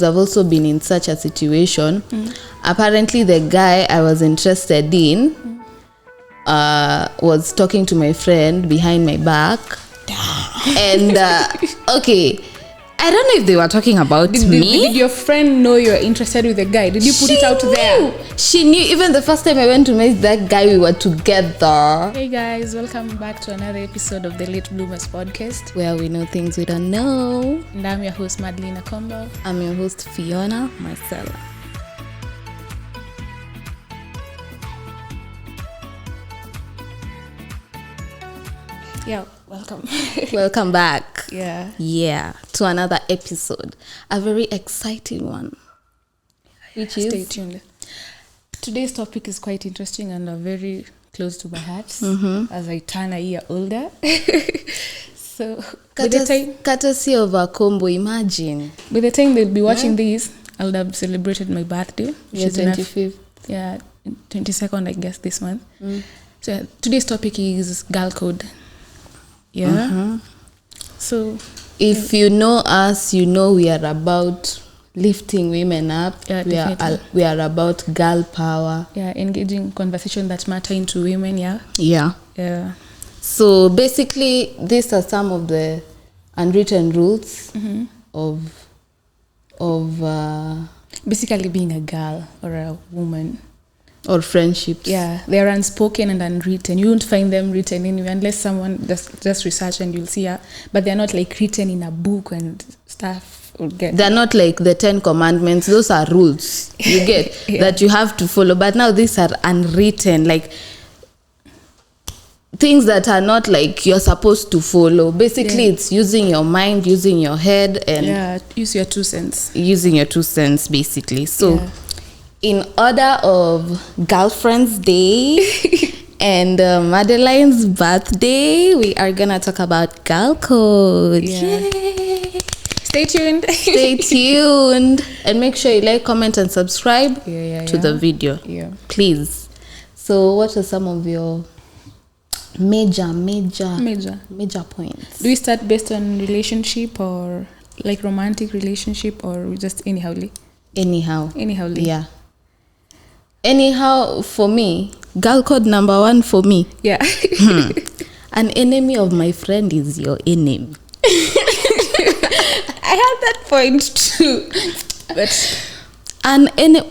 I've also been in such a situation. Apparently the guy I was interested in was talking to my friend behind my back. And okay, I don't know if they were talking about me. Did your friend know you were interested with the guy? Did you put it out there? She knew. Even the first time I went to meet that guy, we were together. Hey guys, welcome back to another episode of the Late Bloomers podcast, where we know things we don't know. And I'm your host, Madeleine Akombo. I'm your host, Fiona Marcella. Yeah, welcome. Welcome back. Yeah, to another episode. A very exciting one. Which is? Stay tuned. Today's topic is quite interesting and very close to my heart as I turn a year older. So, courtesy of a combo, imagine. By the time they'll be watching this, I'll have celebrated my birthday. Which is 25th. 22nd, I guess, this month. So, today's topic is girl code. Yeah. So, if you know us, you know we are about lifting women up. Yeah, we are about girl power. Yeah, engaging conversation that matter into women. Yeah. So basically, these are some of the unwritten rules of basically being a girl or a woman. Or friendships. Yeah, they are unspoken and unwritten. You won't find them written anywhere unless someone just research and you'll see her. But they're not like written in a book and stuff. They're not like the 10 commandments. Those are rules you get that you have to follow. But now these are unwritten, like things that are not like you're supposed to follow. Basically, it's using your mind, using your head, and use your 2 cents. Using your 2 cents, basically. So. In order of Girlfriend's Day and Madeline's birthday, we are going to talk about girl code. Yay! Stay tuned. Stay tuned. And make sure you like, comment, and subscribe to the video. Yeah. Please. So what are some of your major points? Do we start based on relationship or like romantic relationship or just anyhowly? Anyhowly. Yeah. Anyhow, for me, girl code number 1 for me. Yeah. An enemy of my friend is your enemy. I had that point too. But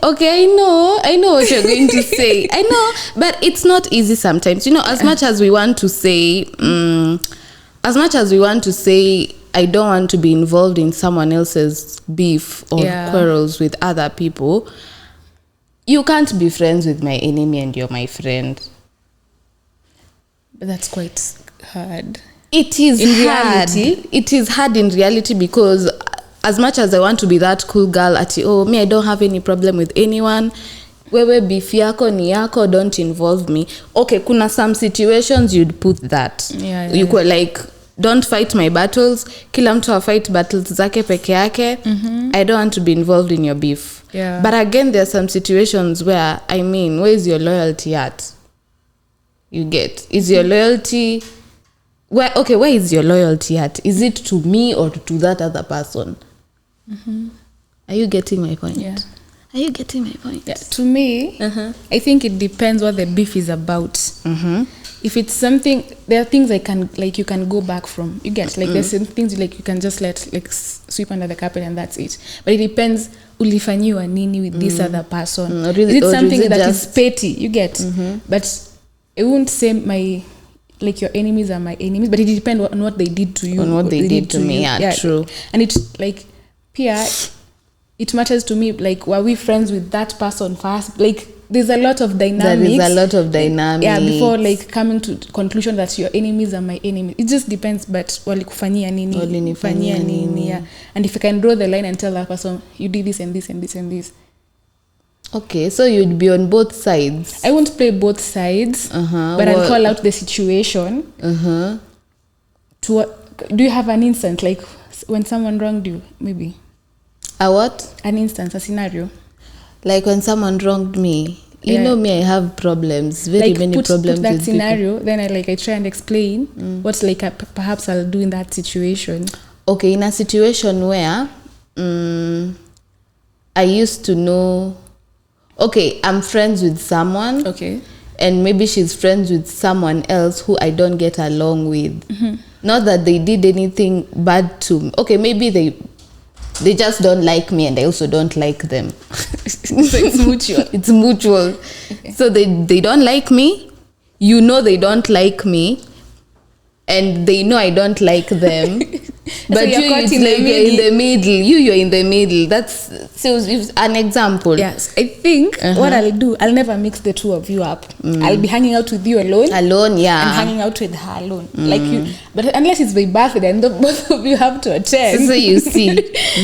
okay, I know what you're going to say. I know, but it's not easy sometimes. You know, as much as we want to say, I don't want to be involved in someone else's beef or quarrels with other people. You can't be friends with my enemy and you're my friend. But that's quite hard. It is reality. It is hard in reality because as much as I want to be that cool girl I don't have any problem with anyone. Wewe beef yako ni yako, don't involve me. Okay, kuna some situations you'd put that. You could like, don't fight my battles. Kila mtu afight battles zake peke yake. I don't want to be involved in your beef. Yeah. But again, there are some situations where, where is your loyalty at? You get? Is your loyalty... where is your loyalty at? Is it to me or to that other person? Are you getting my point? Yeah. Are you getting my point? Yeah. To me, I think it depends what the beef is about. If it's something, there are things you can go back from. You get, like there's some things like you can just let like sweep under the carpet and that's it. But it depends ulifanyiwa nini with this other person. Is it something that is petty? You get. But I won't say your enemies are my enemies, but it depends on what they did to you. On what they did to me, true. And it's like, it matters to me, like, were we friends with that person first? Like, there's a lot of dynamics. Yeah, before like coming to conclusion that your enemies are my enemies. It just depends, but walikufanyia nini. Yeah. And if I can draw the line and tell that person, you did this and this and this and this. Okay, so you'd be on both sides. I won't play both sides, but I'll call out the situation. Do you have an instance, like when someone wronged you, maybe? A what? An instance, a scenario. Like when someone wronged me. You know me, I have problems. Many problems put that with scenario, people. then I try and explain what's perhaps I'll do in that situation. Okay, in a situation where I used to know, okay, I'm friends with someone. Okay. And maybe she's friends with someone else who I don't get along with. Not that they did anything bad to me. Okay, maybe they just don't like me and I also don't like them. So it's mutual. It's mutual. Okay. So they don't like me. You know they don't like me. And they know I don't like them. But so you're it's in like the you're in the middle. You're in the middle. That's an example. Yes, I think what I'll do, I'll never mix the two of you up. I'll be hanging out with you alone. Alone, yeah. And hanging out with her alone. Like you, but unless it's my birthday, then both of you have to attend. So you see,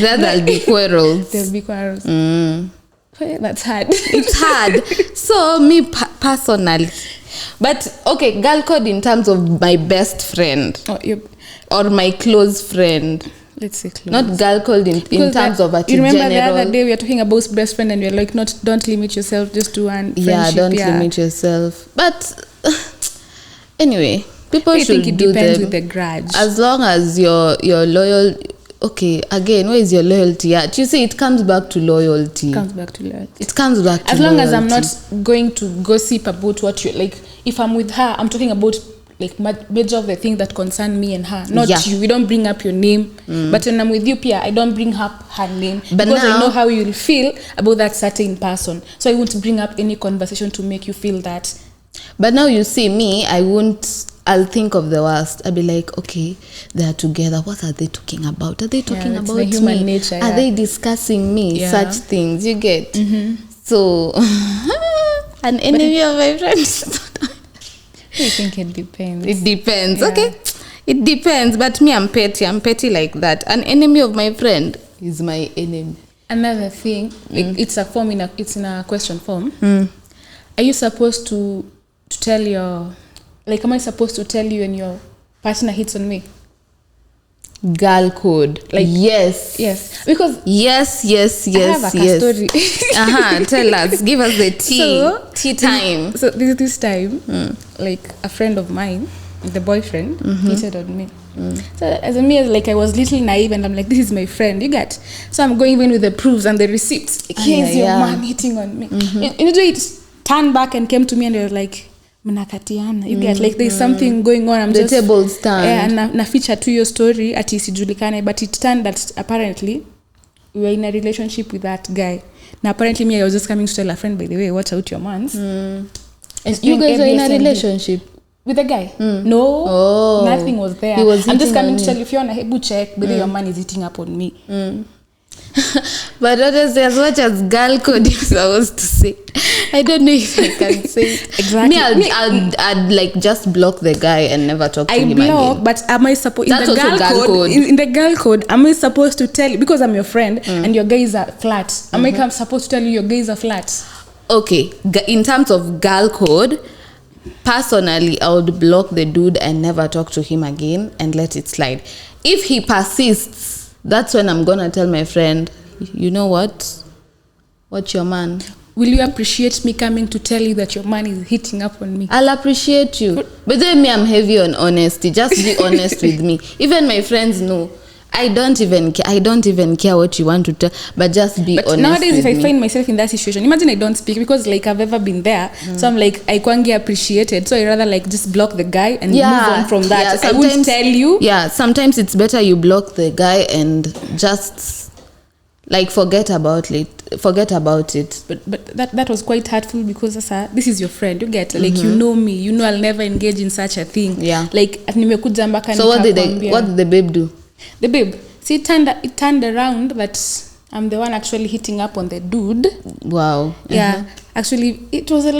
there'll be quarrels. There'll be quarrels. That's hard. It's hard. So me personally. But okay, girl code in terms of my best friend. Or my close friend. Let's say close. Not girl code in terms of a you remember general. the other day we were talking about best friend and we were like, don't limit yourself just to one friendship. Yeah, don't limit yourself. But anyway, people should think it do depends them. with the grudge. As long as you're loyal. Okay, again, where is your loyalty at? You see, it comes back to loyalty. It comes back to loyalty. It comes back to as long loyalty. as I'm not going to gossip about what you like. If I'm with her, I'm talking about like major of the things that concern me and her, not you. We don't bring up your name. But when I'm with you, Pia, I don't bring up her name but because now, I know how you'll feel about that certain person. So I won't bring up any conversation to make you feel that. But now you see me, I'll think of the worst. I'll be like, okay, they are together. What are they talking about? Are they talking about me? Human nature, Are they discussing me? Yeah. Such things, you get. So, an enemy of my friends. I think it depends. It depends. Yeah. Okay, it depends. But me, I'm petty. I'm petty like that. An enemy of my friend is my enemy. Another thing, it's a form it's in a question form. Are you supposed to tell your, like, am I supposed to tell you when your partner hits on me? Girl code. Like, yes. Because yes. I have a story. Tell us. Give us the tea. So, tea time. So this time, like a friend of mine, the boyfriend, hitted on me. So as I was little naive and I'm like, this is my friend, you get. So I'm going in with the proofs and the receipts. Here's your man hitting on me. It turned back and came to me and they were like, mnakatiana, you get, like there's something going on. The table stand. And na feature to your story ati sijulikane, but it turned that apparently we were in a relationship with that guy. Now apparently me, I was just coming to tell a friend, by the way, watch out your mans. And you guys were in a relationship with the guy? No, nothing was there. I'm just coming to tell you, if you want to check whether your man is eating up on me. But honestly, as much as girl code is supposed to say, I don't know if I can say exactly. I'd like just block the guy and never talk to him again. But am I supposed in That's the also girl code? In the girl code, am I supposed to tell you, because I'm your friend and your gays are flat? Am I supposed to tell you your gays are flat? Okay, in terms of girl code, personally, I would block the dude and never talk to him again and let it slide. If he persists, that's when I'm gonna tell my friend, you know what? What's your man? Will you appreciate me coming to tell you that your man is hitting up on me? I'll appreciate you. But then me, I'm heavy on honesty. Just be honest with me. Even my friends know. I don't even care what you want to tell, but just be honest with me. But nowadays, if I find myself in that situation, imagine I don't speak because like I've ever been there. So I'm like, I can't get appreciated. So I rather like just block the guy and move on from that. I won't tell you. Yeah, sometimes it's better you block the guy and just like forget about it. But that was quite hurtful because this is your friend, you get, like you know me, you know I'll never engage in such a thing. Yeah. Like nimekuja mpaka. So what did the babe do? The babe, see, it turned around that I'm the one actually hitting up on the dude. Wow. Yeah. Actually, it was a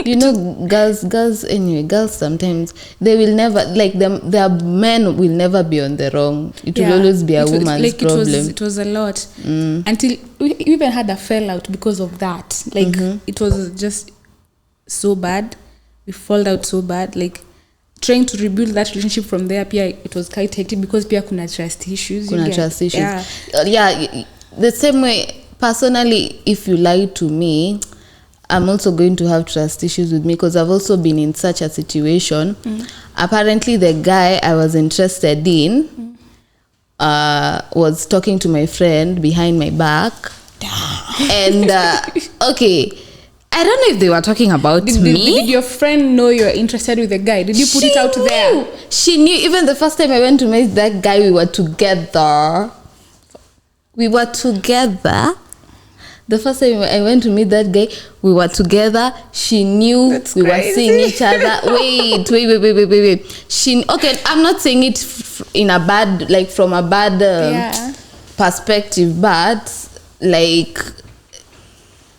you know, girls sometimes they will never, like their men will never be on the wrong. It will always be a woman's problem. It was a lot until we even had a fallout because of that. Like it was just so bad. We fell out so bad. Like trying to rebuild that relationship from there, Pia, it was quite hectic because Pia kuna trust issues. Yeah. The same way. Personally, if you lie to me, I'm also going to have trust issues with me because I've also been in such a situation. Apparently, the guy I was interested in was talking to my friend behind my back And okay, I don't know if they were talking about me. Did your friend know you're interested with the guy? Did you put it out there? She knew. Even the first time I went to meet that guy, we were together. The first time I went to meet that guy, we were together. She knew. That's we crazy. were seeing each other. Wait. Okay, I'm not saying it in a bad, like from a bad perspective, but like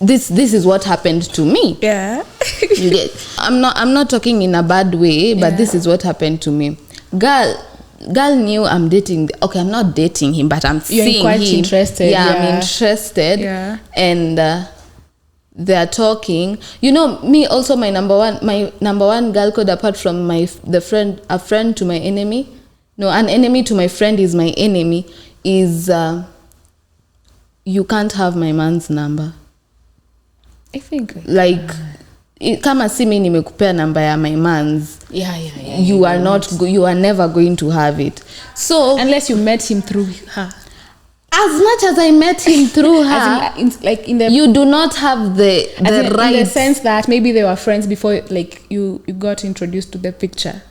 this is what happened to me. Yeah. You get. I'm not talking in a bad way, but this is what happened to me. Girl knew I'm dating. Okay, I'm not dating him, but I'm seeing quite him. interested. Yeah, I'm interested. Yeah. And they're talking. You know, me also, my number one girl code, apart from a friend to my enemy. No, an enemy to my friend is my enemy. Is you can't have my man's number. I think Like, kama si mimi nimekupea namba ya my man's. Yeah. You are never going to have it. So unless you met him through her. As much as I met him through her, you do not have the right. In the sense that maybe they were friends before, like you got introduced to the picture.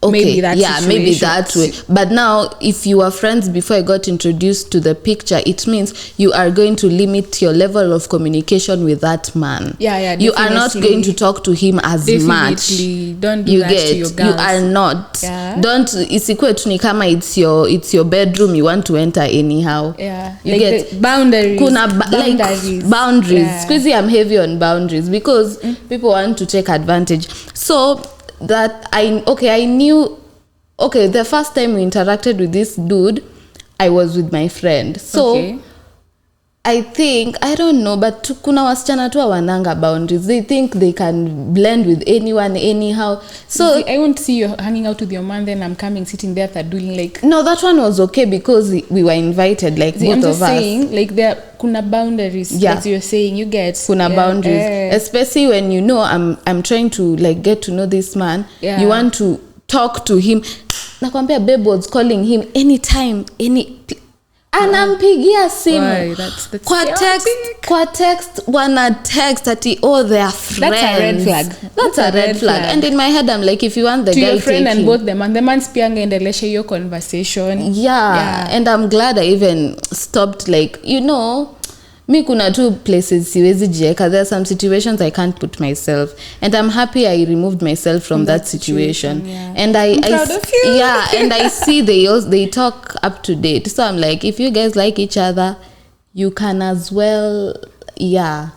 Okay, maybe that maybe that way. But now, if you were friends before I got introduced to the picture, it means you are going to limit your level of communication with that man. Yeah. You are not going to talk to him as much. Don't do that to your girls. You are not. Yeah. Don't. Isikwe tu ni kama it's your bedroom. You want to enter anyhow. Yeah. You like get the boundaries. Like boundaries. Yeah. Squeezy, I'm heavy on boundaries because people want to take advantage. So that I knew. Okay, the first time we interacted with this dude, I was with my friend. So I think, I don't know, but kuna wasichana tu wananga boundaries. They think they can blend with anyone anyhow. So I won't see you hanging out with your man, then I'm coming sitting there doing like. No, that one was okay because we were invited, like both I'm just of us. saying, like there kuna boundaries. Yeah. As you're saying, you get kuna boundaries, especially when you know I'm trying to like get to know this man. Yeah. You want to talk to him. Nakwambia babe was calling him anytime, anampigia simu. That's kwa text wana text ati they are friends. That's a red flag. That's a red flag. And in my head I'm like, if you want the to guy, your friend take and him. both them, and the man's pia angeendelesha your conversation. Yeah. And I'm glad I even stopped, like, you know, mi kuna two places siwezi jieka. There are some situations I can't put myself, and I'm happy I removed myself from that situation. Yeah. And I'm proud of you. Yeah, and I see they talk up to date. So I'm like, if you guys like each other, you can as well. Yeah.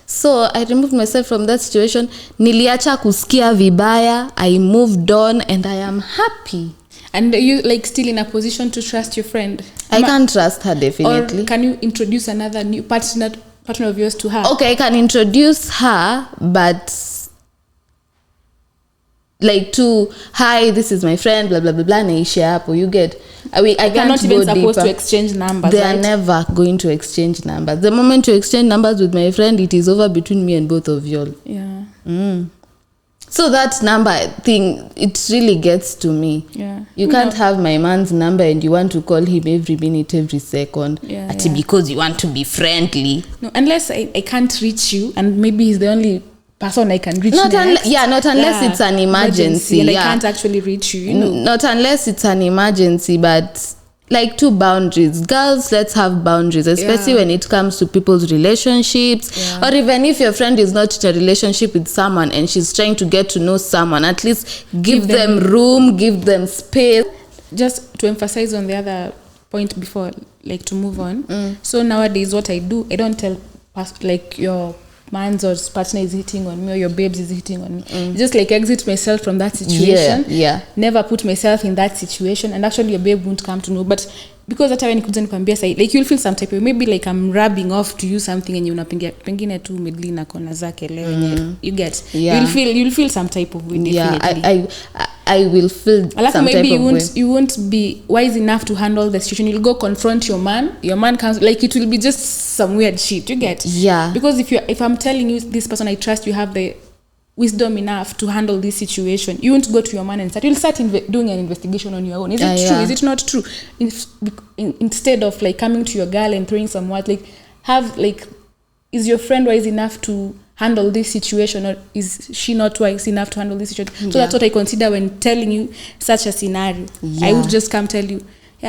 So I removed myself from that situation. Niliacha kusikia vibaya. I moved on, and I am happy. And are you like still in a position to trust your friend? I can't trust her, definitely. Or can you introduce another new partner of yours to her? Okay, I can introduce her, but like to, hi, this is my friend, blah blah blah blah, naisha hapo. You get? I can't not even go supposed deeper. to exchange numbers. They right? are never going to exchange numbers. The moment you exchange numbers with my friend, it is over between me and both of y'all. Yeah. So that number thing, it really gets to me. Yeah. You can't have my man's number and you want to call him every minute, every second. Yeah. Because you want to be friendly. No, unless I can't reach you, and maybe he's the only person I can reach. Not unless it's an emergency. And yeah. I can't actually reach you. You know. Not unless it's an emergency, but like two boundaries. Girls, let's have boundaries, especially when it comes to people's relationships. Yeah. Or even if your friend is not in a relationship with someone and she's trying to get to know someone, at least give them room, give them space. Just to emphasize on the other point before, like to move on. So nowadays what I do, I don't tell like your man's or partner is hitting on me or your babes is hitting on me. Just like exit myself from that situation. Yeah. Never put myself in that situation, and actually your babe won't come to know. But because hata when nikuja nikwambia say, like you'll feel some type of, maybe like I'm rubbing off to you something and unapingia pengine tu medli na kona zake leo. You get? Yeah. You'll feel some type of way, definitely. Yeah, I will feel some maybe type of way. You won't be wise enough to handle the situation. You'll go confront your man. Your man comes, like it will be just some weird shit. You get? Yeah. Because if I'm telling you this person I trust, we wisdom enough to handle this situation, you won't go to your man and start. You'll start doing an investigation on your own. Is it true? Is it not true? Instead of like coming to your girl and throwing some words, like have like, is your friend wise enough to handle this situation, or is she not wise enough to handle this situation? So that's what I consider when telling you such a scenario. I would just come tell you,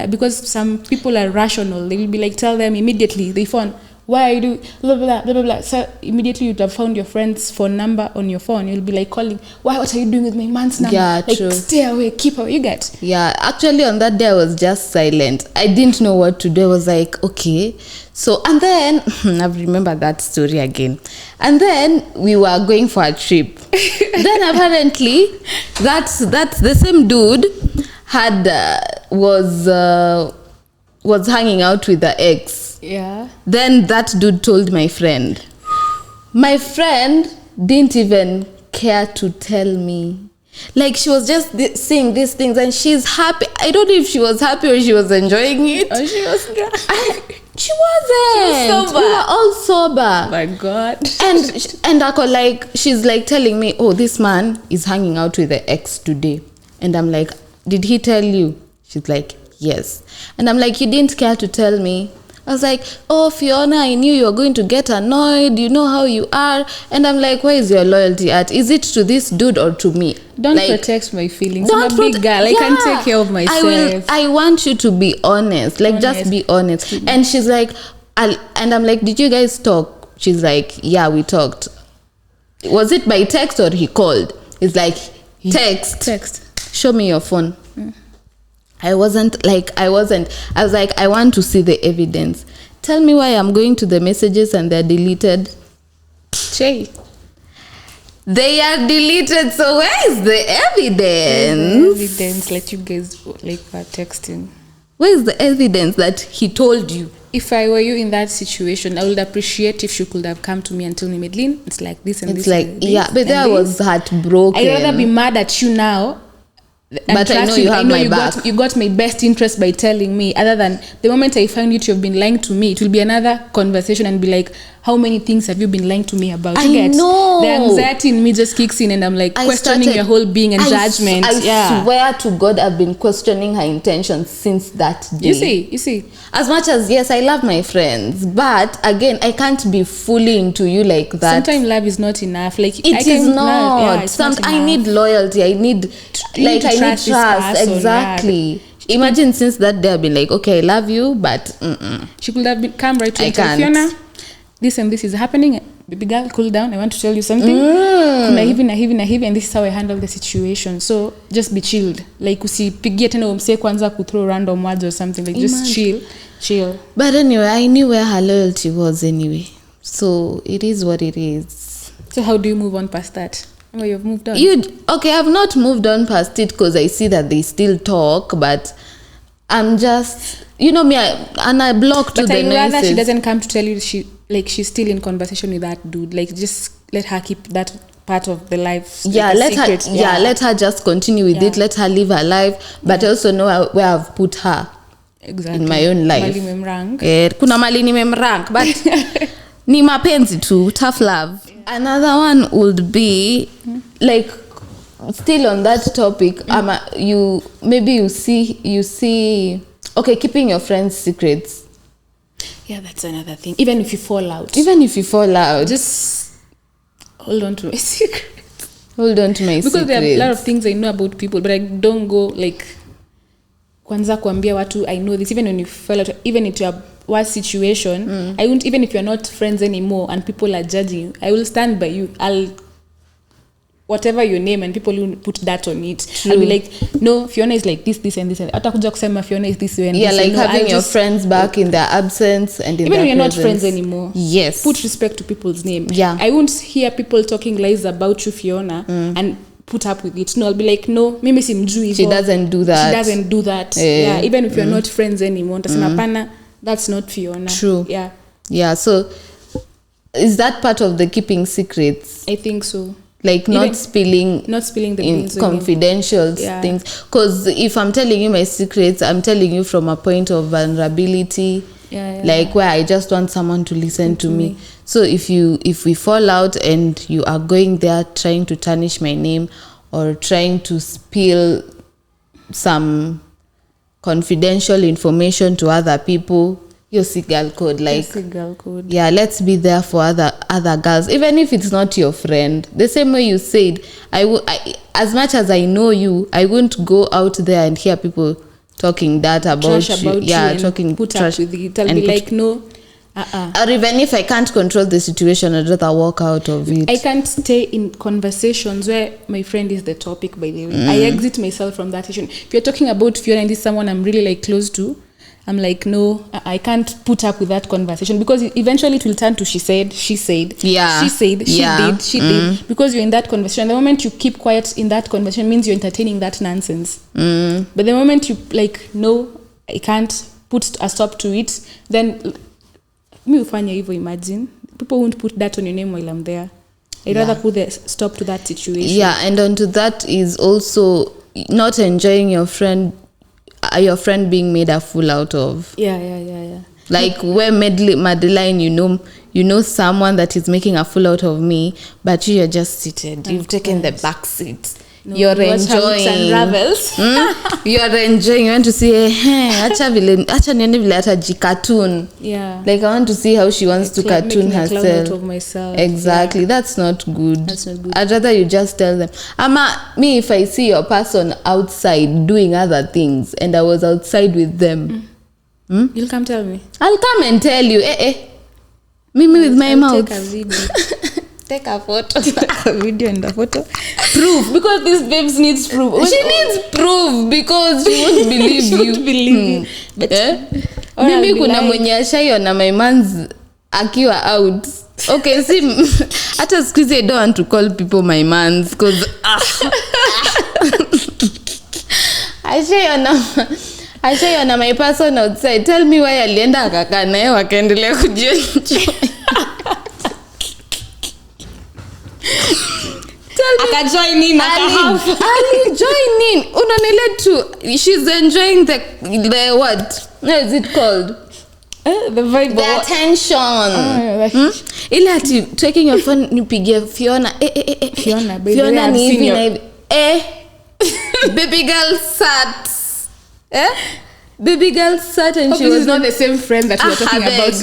because some people are rational. They will be like, tell them immediately. They phone, why are you doing blah blah blah blah blah. So immediately you'd have found your friend's phone number on your phone. You'll be like calling, what are you doing with my man's number? Yeah, like, true. Stay away, keep away. You get? Yeah, actually on that day I was just silent. I didn't know what to do. I was like, okay. So, and then I remember that story again. And then we were going for a trip. Then apparently that's the same dude had was hanging out with the ex. Yeah. Then that dude told my friend. My friend didn't even care to tell me. Like, she was just saying these things and she's happy. I don't know if she was happy or she was enjoying it. Oh, she was drunk. She wasn't. sober. We were all sober. My God. And Ako, like, she's like telling me, oh, this man is hanging out with the ex today. And I'm like, did he tell you? She's like, yes. And I'm like, you didn't care to tell me. I was like, oh, Fiona, I knew you were going to get annoyed. You know how you are. And I'm like, where is your loyalty at? Is it to this dude or to me? Don't like, protect my feelings. I'm a big girl. I can take care of myself. I want you to be honest. Like, just be honest. Mm-hmm. And she's like, and I'm like, did you guys talk? She's like, yeah, we talked. Was it by text or he called? It's like, text. Show me your phone. I was like, I want to see the evidence. Tell me why I'm going to the messages and they're deleted. Che. They are deleted, so where is the evidence? Evidence, like you guys like were texting. Where is the evidence that he told you? If I were you in that situation, I would appreciate if she could have come to me and told me, Medlin, it's like this and it's this. It's like, and this, yeah, but I was heartbroken. I'd rather be mad at you now. But I know you have my back. You got my best interest by telling me. Other than the moment I find you to have been lying to me, it will be another conversation and be like, how many things have you been lying to me about? I know. The anxiety in me just kicks in and I'm like questioning your whole being and judgment. I swear to God, I've been questioning her intentions since that day. You see. As much as, yes, I love my friends, but again, I can't be fully into you like that. Sometimes love is not enough. Like, it is not. I need loyalty. I need trust. Exactly. Imagine since that day I've been like, okay, I love you, but she could have come right to me. Fiona, this and this is happening. Baby girl, cool down. I want to tell you something. Nahivi, and this is how I handle the situation. So just be chilled. Like, usipigie tena umse kwanza kuthrow random words or something. Like, just chill. But anyway, I knew where her loyalty was anyway. So it is what it is. So how do you move on past that? Oh, you've moved on. I've not moved on past it because I see that they still talk, but I'm just, me, I blocked to the message. But I rather she doesn't come to tell you she's still in conversation with that dude. Like, just let her keep that part of the life. Yeah, let her just continue with it. Let her live her life. But I also know where I've put her. Exactly. In my own life. Mali memrank. Kuna mali nimemrank, but ni mapenzi tu, tough love. Another one would be like, still on that topic, you see okay, keeping your friends' secrets. Yeah, that's another thing. Even if you fall out, just hold on to my secrets. Because there are a lot of things I know about people, but I don't go like kwanza kuambia watu I know this. Even when you fall out, even if you're worst situation, I won't, even if you're not friends anymore and people are judging you, I will stand by you. Whatever your name and people will put that on it. True. I'll be like, no, Fiona is like this and this, and atakuja kusema Fiona is this way and this. Like having your friends back in their absence and in even their when you're not presence. friends anymore. Yes. Put respect to people's name. Yeah. I won't hear people talking lies about you, Fiona, and put up with it. No, I'll be like, no, mimi simjui. She doesn't do that. Yeah, even if you're not friends anymore, that's not Fiona. True. Yeah, so is that part of the keeping secrets? I think so. Like not spilling the in confidential things. Because if I'm telling you my secrets, I'm telling you from a point of vulnerability. like where I just want someone to listen to me. So if we fall out and you are going there trying to tarnish my name or trying to spill some confidential information to other people, you're a girl code. Like, girl code. Yeah, let's be there for other girls, even if it's not your friend. The same way you said, I as much as I know you, I won't go out there and hear people talking that about you. Yeah, talking put trash up with it. I'll be like, no. Or even if I can't control the situation, I'd rather walk out of it. I can't stay in conversations where my friend is the topic, by the way. I exit myself from that issue. If you're talking about Fiona and this is someone I'm really like close to, I'm like, no, I can't put up with that conversation, because eventually it will turn to she said, yeah, she said, she did. Because you're in that conversation. The moment you keep quiet in that conversation means you're entertaining that nonsense. But the moment you like, no, I can't put a stop to it, then me ufanya hivyo. Imagine people won't put that on your name while I'm there. I'd rather put the stop to that situation. Yeah, and onto that is also not enjoying your friend being made a fool out of. Yeah. Like where Madeline, you know someone that is making a fool out of me, but you're just seated. You've taken the back seat. No, you're enjoying. You're enjoying. You want to see acha niende vile hata cartoon. Yeah. Like I want to see how she wants to cartoon herself. Out of myself. Exactly. Yeah. That's not good. I'd rather you just tell them. Me, if I see your person outside doing other things and I was outside with them, you'll come tell me. I'll come and tell you. Mimi with my mouth. Take a video. Take a photo. A video and a photo. Proof, because this babes needs proof. She needs proof because she won't believe you. Won't believe you. But mimi kuna mwenye ashaiona my man's akiwa out. Okay, see, hata siku hizi I don't want to call people my mans because ashaiona my person outside. Tell me why alienda akakaa naye wakaendelea kujienjoy. Akajoin in. Ali join in. Unanile too. She's enjoying the what? No, is it called? The vibe. The attention. Ile ati taking your phone nipigie Fiona. Fiona ni hivi na hivi. Baby girl sat. Baby girl sat and she was not the same friend that we were talking about.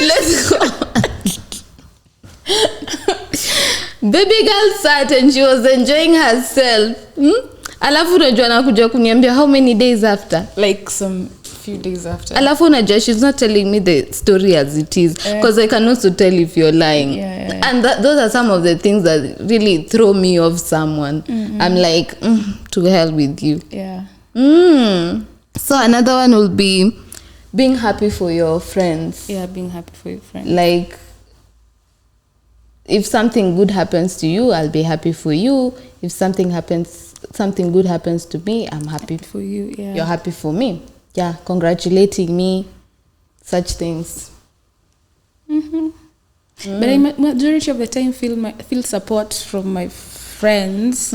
Let's go. Baby girl sat and she was enjoying herself. Alafu unajua anakuja kuniambia how many days after? Like some few days after. Alafu unajua she's not telling me the story as it is, because I can also tell if you're lying. Yeah. And those are some of the things that really throw me off someone. I'm like, to hell with you. Yeah. So another one will be being happy for your friends. Yeah, being happy for your friends. Like, if something good happens to you, I'll be happy for you. If something good happens to me, I'm happy for you. Yeah. You're happy for me. Yeah, congratulating me, such things. But I majority of the time feel support from my friends.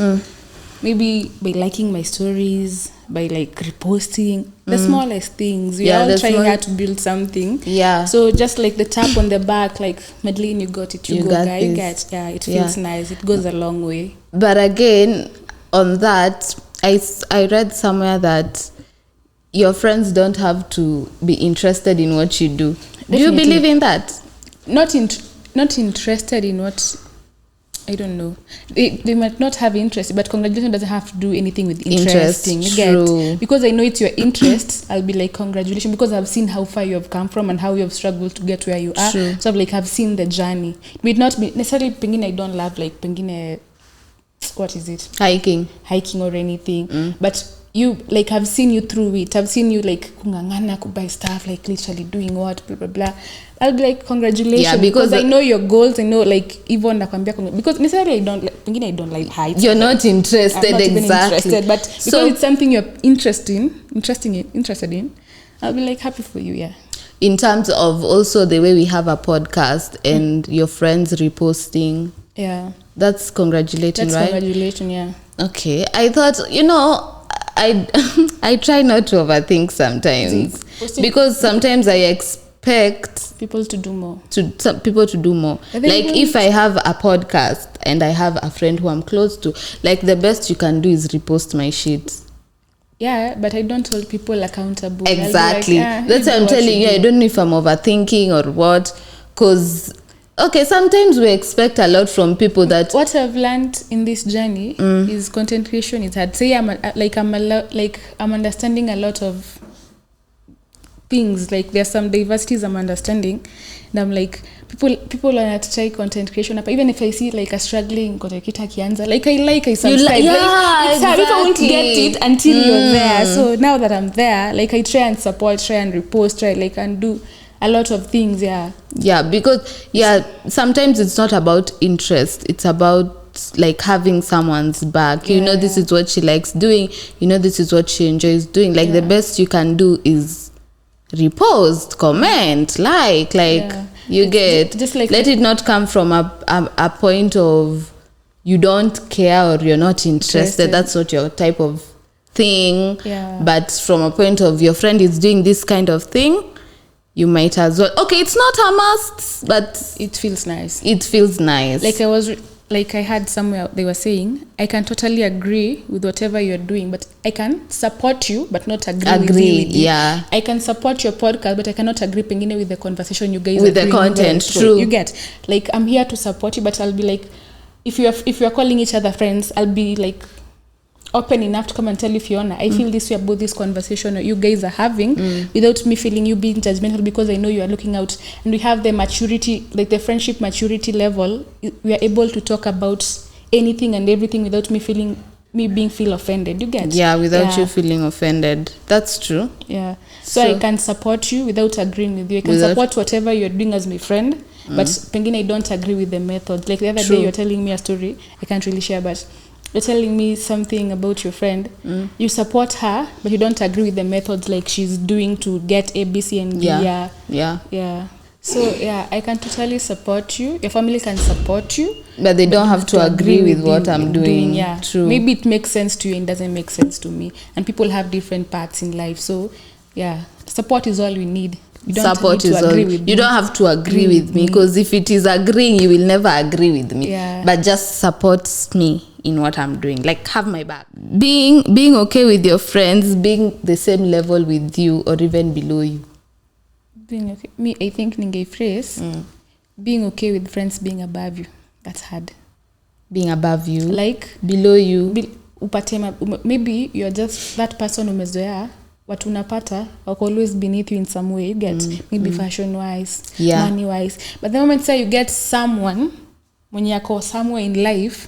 Maybe by liking my stories, by like reposting the smallest things. We are all trying hard to build something. Yeah. So just like the tap on the back, like Madeline, you got it. You go, guy. You get. Yeah, it feels nice. It goes a long way. But again, on that, I read somewhere that your friends don't have to be interested in what you do. Definitely. Do you believe in that? Not interested in what. I don't know. They might not have interest, but congratulations doesn't have to do anything with interesting. True. Because I know it's your interest, I'll be like, congratulations, because I've seen how far you have come from and how you have struggled to get where you are. True. So I've seen the journey. It may not be necessarily pengine I don't love like pengine, what is it? Hiking or anything. But you, like, I've seen you through it. I've seen you like kungangana kubuy stuff, like literally doing what, blah blah blah. I'll be like, congratulations. Yeah, because I know your goals. I know, like, even nakwambia, because necessarily I don't like heights. You're not interested. I'm not exactly. Even interested, but because it's something you're interested in, I'll be like happy for you. Yeah. In terms of also the way we have a podcast and your friends reposting. Yeah. That's congratulating, right? Congratulations, yeah. Okay. I thought, I try not to overthink sometimes, because sometimes I expect expect people to do more. Some people to do more. Like if I have a podcast and I have a friend who I'm close to, like the best you can do is repost my shit. Yeah, but I don't hold people accountable. Exactly. Like, that's what I'm telling you. I don't know if I'm overthinking or what. Because, okay, sometimes we expect a lot from people that... What I've learned in this journey is content creation is hard. Say I'm understanding a lot of things. Like there's some diversities I'm understanding. And I'm like, people want to try content creation. But even if I see like a struggling content creator kianza, I subscribe. Exactly. People won't get it until you're there. So now that I'm there, like I try and support, try and repost, and do a lot of things. Yeah, because sometimes it's not about interest. It's about like having someone's back. You know, this is what she likes doing. You know, this is what she enjoys doing. Like the best you can do is repost, comment, like you get just like let it not come from a point of you don't care or you're not interested. That's not your type of thing. But from a point of your friend is doing this kind of thing, you might as well. Okay, it's not a must, but it feels nice. Like I had somewhere they were saying, I can totally agree with whatever you're doing, but I can support you, but not agree with you. Yeah. I can support your podcast, but I cannot agree pengine with the conversation you guys with the content. So true. You get, like, I'm here to support you, but I'll be like, if you're calling each other friends, I'll be like open enough to come and tell you, Fiona, I feel this way about this conversation you guys are having, without me feeling you being judgmental, because I know you are looking out, and we have the maturity, like the friendship maturity level. We are able to talk about anything and everything without me feel offended. You get? Yeah, without you feeling offended. That's true. Yeah. So I can support you without agreeing with you. I can support whatever you're doing as my friend, but pengine I don't agree with the method. Like the other day, you're telling me a story I can't really share, but you're telling me something about your friend. You support her, but you don't agree with the methods like she's doing to get A, B, C, and D. Yeah. So I can totally support you. Your family can support you, but they don't have to agree with what I'm doing. Yeah, true. Maybe it makes sense to you and doesn't make sense to me. And people have different paths in life. So support is all we need. You don't support is all. You don't have to agree with me, because if it is agreeing, you will never agree with me. But just support me in what I'm doing. Like, have my back. Being okay with your friends, being the same level with you or even below you. Being okay. Me, I think ninge phrase. Being okay with friends being above you. That's hard. Being above you. Like below you. Maybe you're just that person umezoea. What unapata are always beneath you in some way. You get maybe fashion wise, money wise. But the moment say you get someone when you are somewhere in life,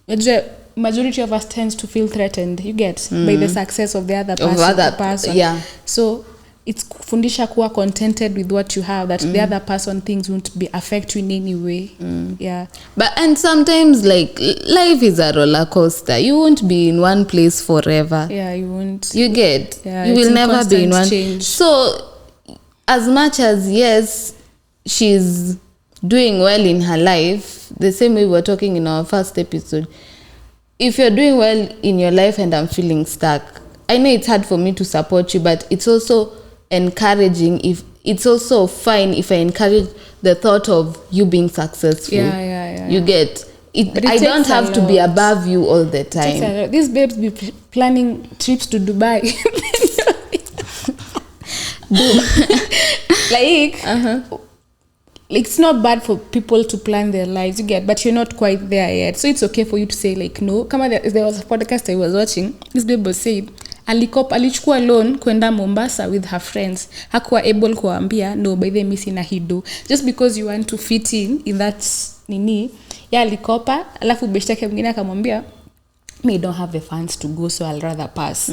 the majority of us tends to feel threatened. You get by the success of the other person. Yeah. So it's fundisha kuwa contented with what you have, that the other person things won't be affect you in any way. And sometimes like life is a roller coaster. You won't be in one place forever. You won't. You get you will never be in one change. So as much as yes, she's doing well in her life, the same way we were talking in our first episode, if you're doing well in your life and I'm feeling stuck, I know it's hard for me to support you, but it's also encouraging. If it's also fine if I encourage the thought of you being successful. You get it. I don't have to be above you all the time. These babes be planning trips to Dubai. Like it's not bad for people to plan their lives, you get, but you're not quite there yet. So it's okay for you to say like no. Come on, there was a podcast I was watching. This babe was saying alichukua loan kwenda Mombasa with her friends. Hakuwa able kuambia no, by the missing a hido. Just because you want to fit in that nini. Alikopa, alafu beshtake mwingine akamwambia me don't have the funds to go, so I'll rather pass.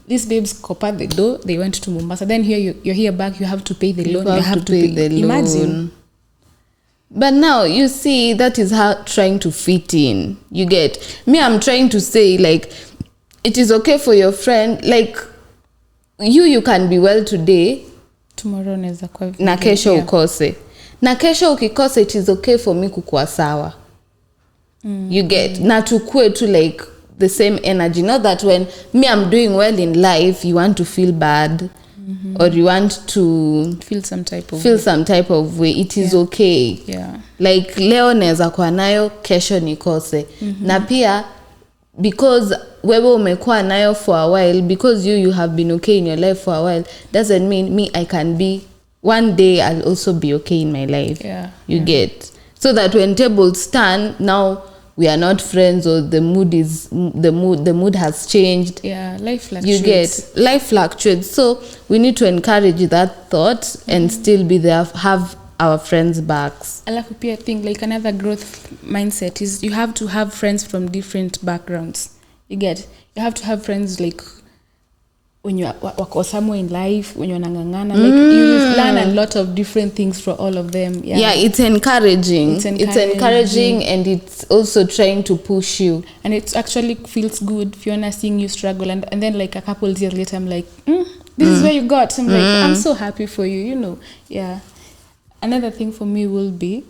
These babes copa the dough, they went to Mombasa. Then here you're here back, you have to pay the loan. You have to pay the loan. Imagine. But now you see that is how trying to fit in. You get me. I'm trying to say like it is okay for your friend. Like you can be well today. Tomorrow neza kwa na kesho ukose. Na kesho ukikose, it is okay for me kukuwa sawa. You get na tukue to like the same energy. Not that when me I'm doing well in life, you want to feel bad. or you want to feel some type of way, it is okay. Like leo naweza kuwa nayo, kesho nikose. Na pia because wewe umekuwa nayo for a while, because you have been okay in your life for a while, doesn't mean me I can be, one day I'll also be okay in my life. You get, so that when tables turn, now we are not friends, or the mood has changed. Life fluctuates. You get, life fluctuates, so we need to encourage that thought and still be there, have our friends' backs. Alafu pia think like another growth mindset is you have to have friends from different backgrounds. You get, you have to have friends like when you wako somewhere in life, when you're nangangana, like you learn a lot of different things for all of them. It's encouraging. It's encouraging, and it's also trying to push you. And it actually feels good, Fiona, seeing you struggle, and then like a couple of years later, I'm like, this is where you got. I'm like, I'm so happy for you, you know. Another thing for me will be,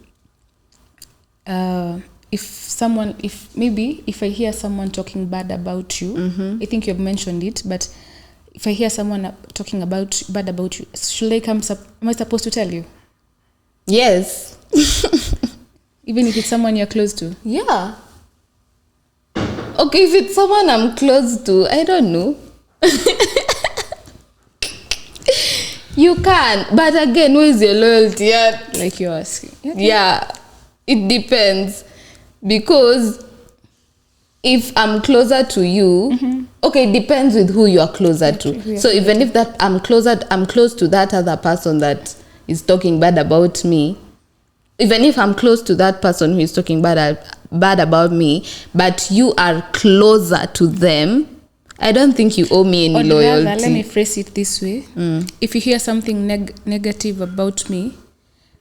if I hear someone talking bad about you, I think you've mentioned it, but if I hear someone talking bad about you, am I supposed to tell you? Yes. Even if it's someone you're close to? Yeah. Okay, if it's someone I'm close to, I don't know. You can, but again, where is your loyalty at? Like you're asking. It depends, because if I'm closer to you, okay, it depends with who you are closer to. So even if that I'm close to that other person that is talking bad about me, even if I'm close to that person who is talking bad about me, but you are closer to them, I don't think you owe me any loyalty. Rather, let me phrase it this way. If you hear something negative about me,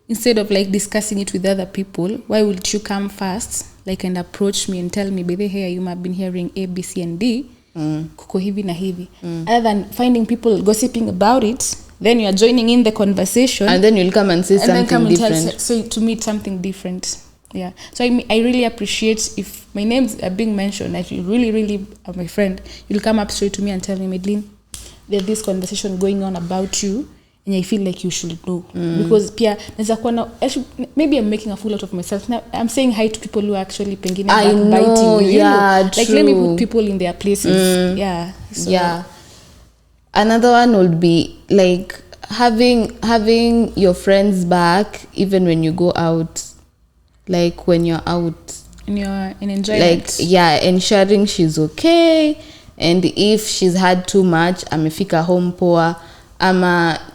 instead of like discussing it with other people, why would you come first, like, and approach me and tell me, baby, hey, you might have been hearing A, B, C, and D, kuko hivi na hivi. Other than finding people gossiping about it, then you are joining in the conversation, and then you'll come and say something different. So to me, it's something different. So I really appreciate if my names are being mentioned, that you really, really are my friend, you'll come up straight to me and tell me, Madeline, there's this conversation going on about you, and I feel like you should know. Because pia maybe I'm making a fool out of myself. Now I'm saying hi to people who are actually pengine backbiting you. You know? Like, let me put people in their places. Another one would be like having your friends back even when you go out. Like when you're out, and you're in enjoyment, like ensuring she's okay, and if she's had too much, amefika home poor,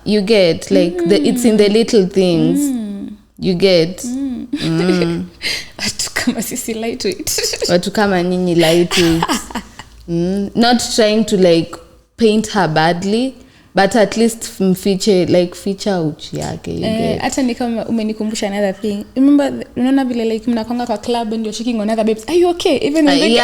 you get, like it's in the little things. You get. Watu kama sisi lie to it. Watu kama nyinyi lie to it. Not trying to like paint her badly, but at least feature uchi yake. Hata ni kama umenikumbusha another thing. Remember, unaona vile like mnakonga kwa club and you're shaking on other babes. Are you okay? Even when the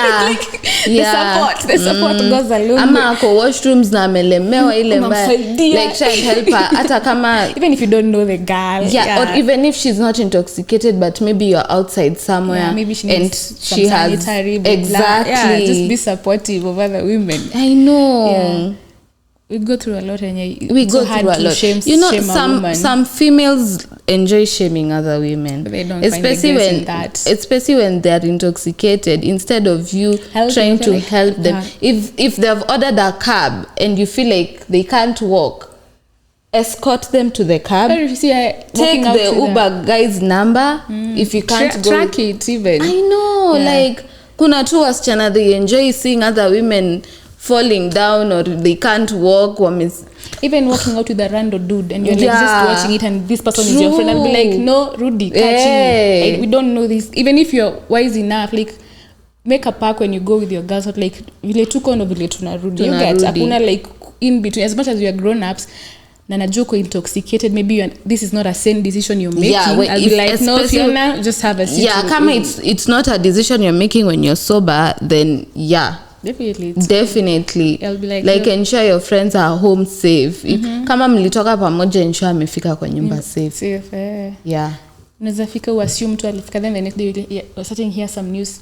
support goes along. Ama ako washrooms na amelemewa ile mbaya. Like try and help her. Hata kama even if you don't know the girl. Or even if she's not intoxicated, but maybe you're outside somewhere. Maybe she needs some sanitary. Exactly. Just be supportive of other women. I know. We go through a lot, and we go through a lot. You know, some females enjoy shaming other women, but they don't especially when they're intoxicated. Instead of you trying to help them, if they've ordered a cab and you feel like they can't walk, escort them to the cab. Take the Uber guy's number. If you can't go, track it even. I know, like kuna tu wasichana, they enjoy seeing other women falling down, or they can't walk, even walking out with a random dude, and you're like just watching it, and this person is your friend, I'll be like, no, Rudy, catching me. We don't know this. Even if you're wise enough, like make a pack when you go with your girls, like vile tuko no vile tunarudi. You get hakuna like in between. As much as we are grown ups, na najua intoxicated, maybe this is not a sane decision you're making. I'll be like, no, Fiona, just have a seat. Kama it's not a decision you're making when you're sober, then Definitely. I'll be like ensure your friends are home safe. Kama mlitoka pamoja, ensure amefika kwa nyumba safe. unaweza fika uassume mtu alifika then the next day you're starting hear some news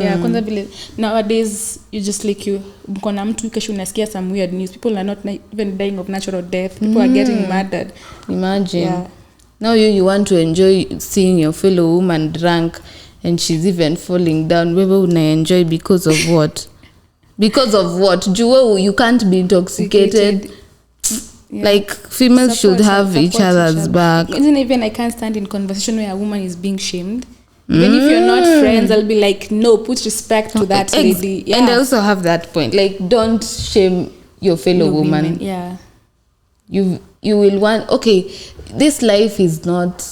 yeah kwanza vile nowadays you just like you mko na mtu kesho unasikia some weird news, people are not even dying of natural death, people are getting murdered. Imagine now you want to enjoy seeing your fellow woman drunk and she's even falling down. Wewe una enjoy because of what? Because of what? You can't be intoxicated. Yeah. Like females should have each other's back. Even I can't stand in conversation where a woman is being shamed. Even if you're not friends, I'll be like, no, put respect to that lady. Yeah. And I also have that point. Like, don't shame your fellow woman. Yeah. You will want, okay, this life is not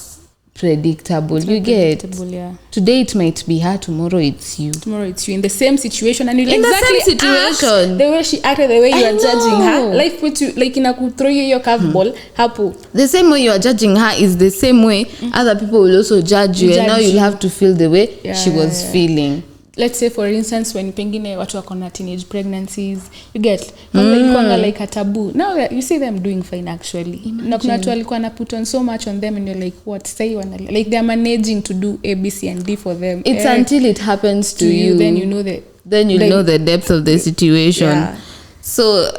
predictable. You get yeah. Today it might be her, tomorrow it's you. Tomorrow it's you in the same situation, and you in exactly the same situation. The way she acted, the way you are judging her, life puts you like throw you your curveball. Hapo. The same way you are judging her is the same way other people will also judge you, and now you'll have to feel the way she was feeling. Let's say for instance when pengine watu wako na teenage pregnancies, you get ilikuwa like a taboo. Now you see them doing fine actually. Na kuna watu walikuwa na put on so much on them and you're like what, say like they are managing to do A, B, C and D for them. It's until it happens to you then you know know the depth of the situation. Yeah. So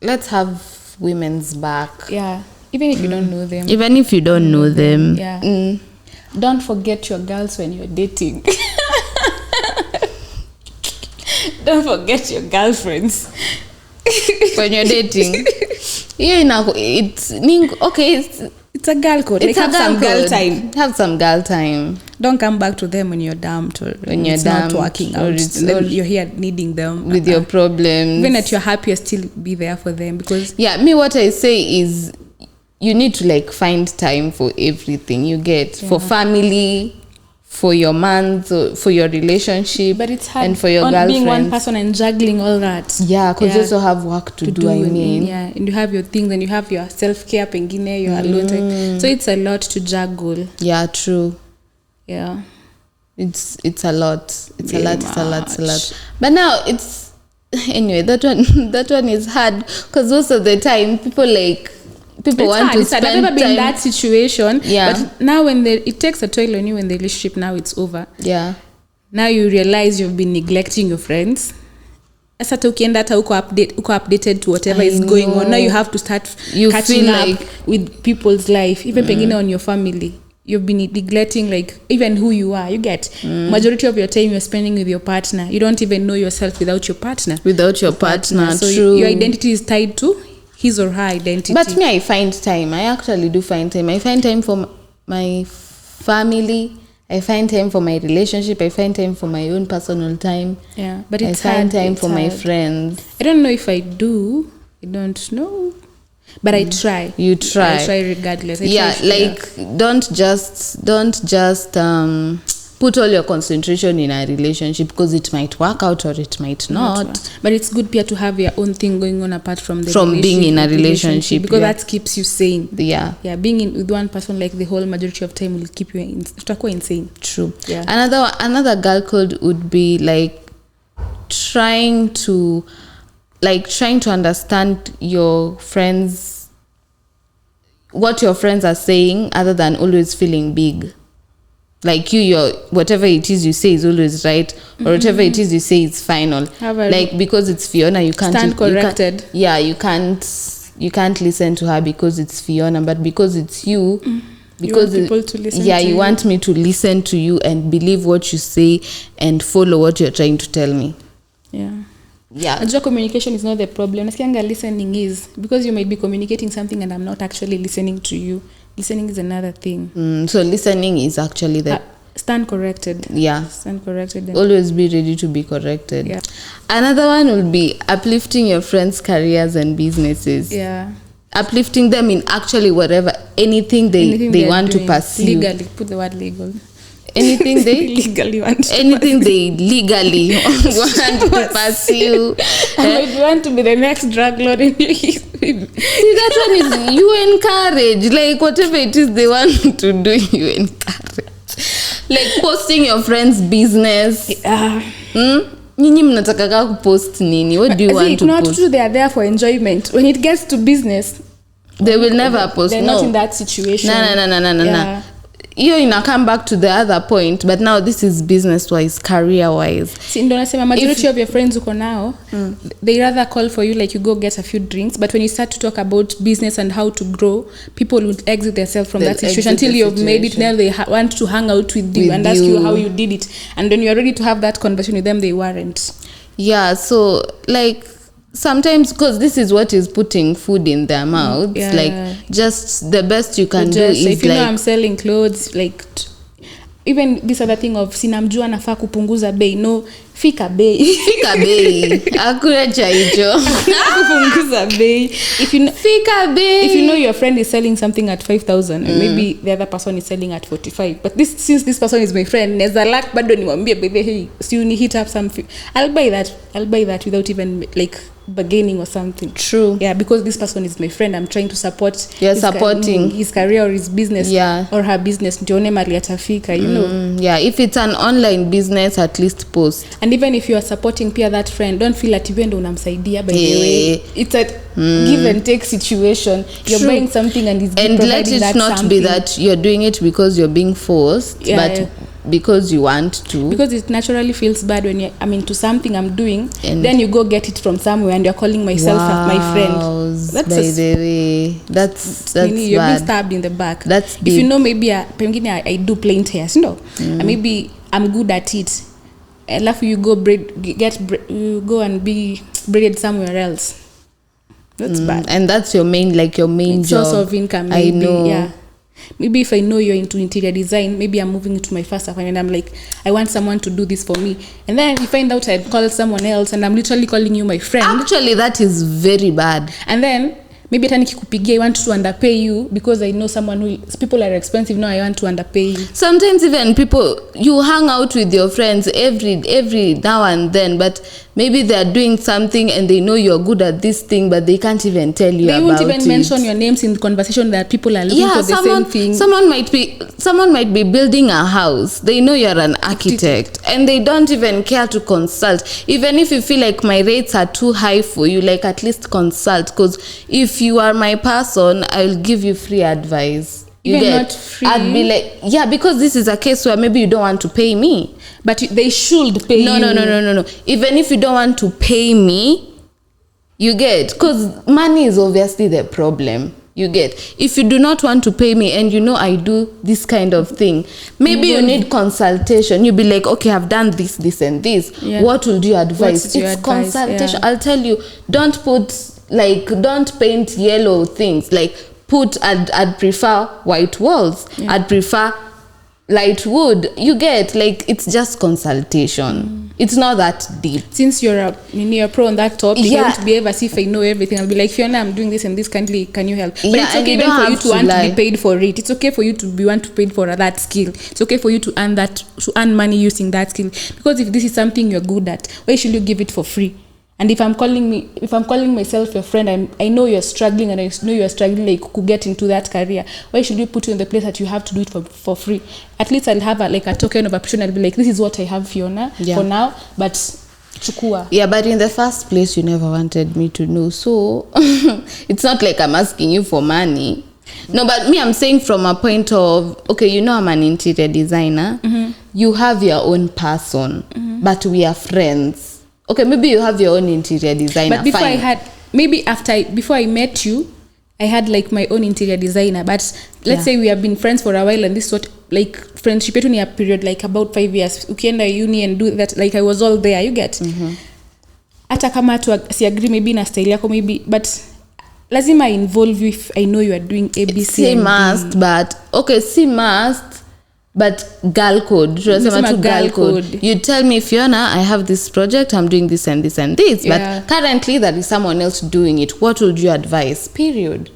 let's have women's back. Yeah. Even if you don't know them. Even if you don't know them. Yeah. Don't forget your girls when you're dating. Don't forget your girlfriends when you're dating. It's a girl code. Like have some girl time. Have some girl time. Don't come back to them when you're dumped or when it's not working out. Then you're here needing them with your problems. Even at your happiest, still be there for them because what I say is you need to like find time for everything. You get for family, for your man, for your relationship, but it's hard and for your girlfriend. Being one person and juggling all that. Yeah, because you also have work to do. And you have your things, and you have your self-care, pengine, your alone time. So it's a lot to juggle. Yeah, true. Yeah, it's a lot. It's a lot. But now it's anyway. That one is hard because most of the time people want to spend time. I've never been in that situation. Yeah. But now it takes a toll on you when the relationship now it's over. Yeah. Now you realize you've been neglecting your friends. Asa ukienda hata uko updated to whatever is going on. Now you have to start catching up with people's life. Even pengine on your family. You've been neglecting like even who you are. You get majority of your time you're spending with your partner. You don't even know yourself without your partner. So true. Your identity is tied to his or her identity. But me, I find time. I actually do find time. I find time for my family. I find time for my relationship. I find time for my own personal time. Yeah, but I find time for my friends. I don't know if I do. I don't know. But I try. You try. I try regardless. Don't just put all your concentration in a relationship because it might work out or it might not. But it's good to have your own thing going on apart from being in a relationship because that keeps you sane. Yeah. Yeah, being with one person like the whole majority of time will keep you insane. True. Yeah. Another girl code would be like trying to understand your friends, what your friends are saying other than always feeling big. Like your whatever it is you say is always right, or whatever it is you say is final. Like because it's Fiona, you can't stand corrected. You can't listen to her because it's Fiona, but because it's you, because you want people to listen. Yeah, you want me to listen to you and believe what you say and follow what you're trying to tell me. Yeah. Yeah. Ajua communication is not the problem. Nasikianga listening is because you might be communicating something and I'm not actually listening to you. Listening is another thing. So listening is actually the stand corrected. Yeah. Stand corrected. Always be ready to be corrected. Yeah. Another one will be uplifting your friends' careers and businesses. Yeah. Uplifting them in actually whatever, anything they want to pursue. Legally. Put the word legal. Anything they legally want to anything pursue. They legally want to pursue. If you want to be the next drug lord in your history. See, that one is you encourage. Like whatever it is they want to do, you encourage. Like posting your friend's business. Nyinyi mnataka kupost nini? What do you want to not post? True, they are there for enjoyment. When it gets to business, they will never post. They're not in that situation. No. hiyo ina come back to the other point, but now this is business wise, career wise. Si ndo nasema majority of your friends uko now, they rather call for you like you go get a few drinks, but when you start to talk about business and how to grow, people will exit themselves from that situation until you've made it. Now they want to hang out with you and ask you how you did it, and when you're ready to have that conversation with them, they weren't. Yeah, so like sometimes, because this is what is putting food in their mouths, like just the best you can do is if you know I'm selling clothes, like even this other thing of sinamjua nafaa kupunguza bei, no, fika bei hakuna cha hicho kupunguza bei. If you fika bei, if you know your friend is selling something at 5,000 and maybe the other person is selling at 45, but since this person is my friend, neza lack bado niwaambie baby, hey, so you hit up something, I'll buy that without even like bargaining or something. True. Yeah, because this person is my friend, I'm trying to support. You're supporting his career or his business, or her business, ndione mali atafika, you know. Yeah, if it's an online business, at least post. And even if you are supporting peer that friend, don't feel that even unamsaidia. By the way, it's a give and take situation. You're buying something and it's and let it not something. be that you're doing it because you're being forced, but because you want to, because it naturally feels bad when you, I mean, to something I'm doing, and then you go get it from somewhere and you're calling myself my friend. That's by the way, that's you're bad. being stabbed in the back. That's if you know, maybe I do plain hairs, you know, and maybe I'm good at it, alafu you go you go and be braided somewhere else. That's bad. And that's your main job, source of income. Maybe, I know. Yeah. Maybe if I know you're into interior design, maybe I'm moving to my first appointment and I'm like, I want someone to do this for me. And then you find out I'd call someone else and I'm literally calling you my friend. Actually, that is very bad. And then maybe hata nikikupigia I want to underpay you because I know someone who, people are expensive, now I want to underpay you. Sometimes even people, you hang out with your friends every now and then, but maybe they're doing something and they know you're good at this thing, but they can't even tell you about it. They won't even mention your names in the conversation that people are looking for the same thing. Someone might be building a house. They know you're an architect and they don't even care to consult. Even if you feel like my rates are too high for you, like at least consult, because if you are my person, I'll give you free advice. Even not free. I'd be like, yeah, because this is a case where maybe you don't want to pay me. But they should pay you. No. Even if you don't want to pay me, you get, because money is obviously the problem. You get, if you do not want to pay me and you know I do this kind of thing, maybe you need consultation. You'll be like, okay, I've done this and this. Yeah. What would you advise? It's consultation. Yeah. I'll tell you, don't paint yellow things. Like I'd prefer white walls. Yeah. I'd prefer light wood. You get, like, it's just consultation. It's not that deep. Since you're a pro on that topic, I won't be able to see if I know everything. I'll be like, Fiona, I'm doing this and this, can you help? But it's okay even for you to want to be paid for it. It's okay for you to want to pay for that skill. It's okay for you to earn money using that skill. Because if this is something you're good at, why should you give it for free? And if I'm calling myself your friend, I know you're struggling, and I know you're struggling like to get into that career. Why should we put you in the place that you have to do it for free? At least I'll have a token of appreciation. I'll be like, this is what I have, Fiona, for now, but chukua. Yeah, but in the first place, you never wanted me to know. So it's not like I'm asking you for money. No, but me, I'm saying from a point of, okay, you know I'm an interior designer. Mm-hmm. You have your own person, but we are friends. Okay, maybe you have your own interior designer. But before I met you, I had like my own interior designer. But let's say we have been friends for a while, and this sort like friendship yetu ni a period like about 5 years. Ukienda uni and do that, like I was all there. You get. Hata kama tu si agree maybe na style yako maybe, but lazima I involve you if I know you are doing ABC. But girl code. Girl code. You tell me, Fiona, I have this project, I'm doing this and this and this. Yeah. But currently there is someone else doing it. What would you advise? Period.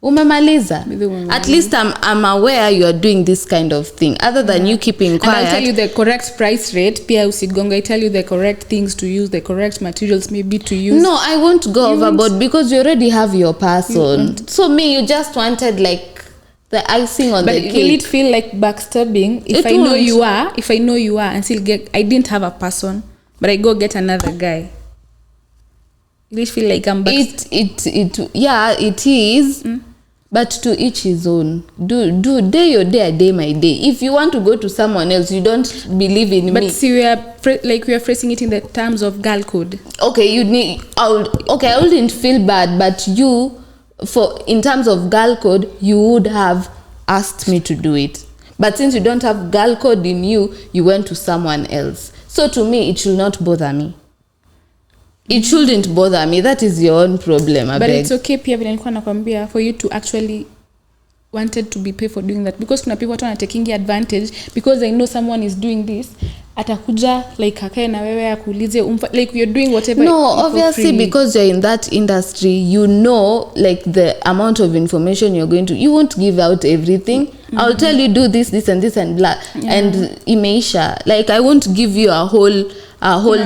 Umemaliza. At least I'm aware you are doing this kind of thing. Other than you keeping quiet. And I'll tell you the correct price rate. Pia usigonga. I tell you the correct things to use, the correct materials maybe to use. No, I won't go overboard because you already have your person. So me, you just wanted like the icing on the cake. But will it feel like backstabbing if I know you are and still I didn't have a person, but I go get another guy? Will it feel like I'm it is. But to each his own. Do day your day, a day my day. If you want to go to someone else, you don't believe in But me. see, we are phrasing it in the terms of girl code. Okay, I wouldn't feel bad, but you, in terms of girl code, you would have asked me to do it. But since you don't have girl code in you, you went to someone else. So to me, it should not bother me. It shouldn't bother me. That is your own problem. But it's okay pia vile nilikuwa nakwambia for you to actually wanted to be paid for doing that, because kuna people watu taking advantage because I know someone is doing this, atakuja like akae na wewe akuulize like you're doing whatever. No, obviously because you're in that industry, you know like the amount of information you're going to, you won't give out everything. I'll tell you do this and this and blah, and imeisha. Like I won't give you a whole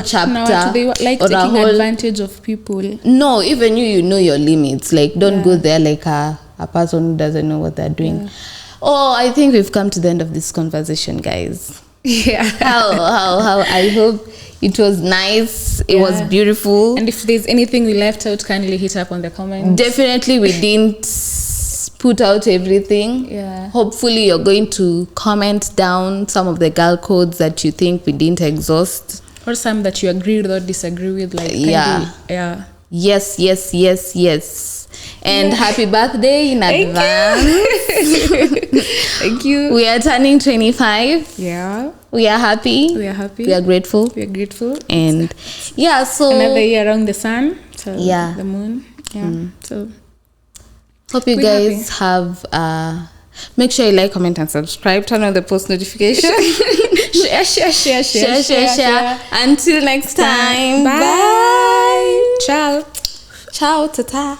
chapter they like or taking advantage of people. No, even you know your limits. Like don't go there like a person who doesn't know what they're doing. Oh, I think we've come to the end of this conversation, guys. Yeah. How I hope it was nice. It was beautiful. And if there's anything we left out, kindly hit up on the comments. Definitely we didn't put out everything. Yeah. Hopefully you're going to comment down some of the girl codes that you think we didn't exhaust. Or some that you agree with or disagree with. Like yeah. Yes. And happy birthday in advance. Thank you. We are turning 25. Yeah. We are happy. We are grateful. And so another year around the sun. So yeah. The moon. Yeah. So hope you guys have make sure you like, comment and subscribe. Turn on the post notification. share. Until next time. Bye. Ciao. Tata.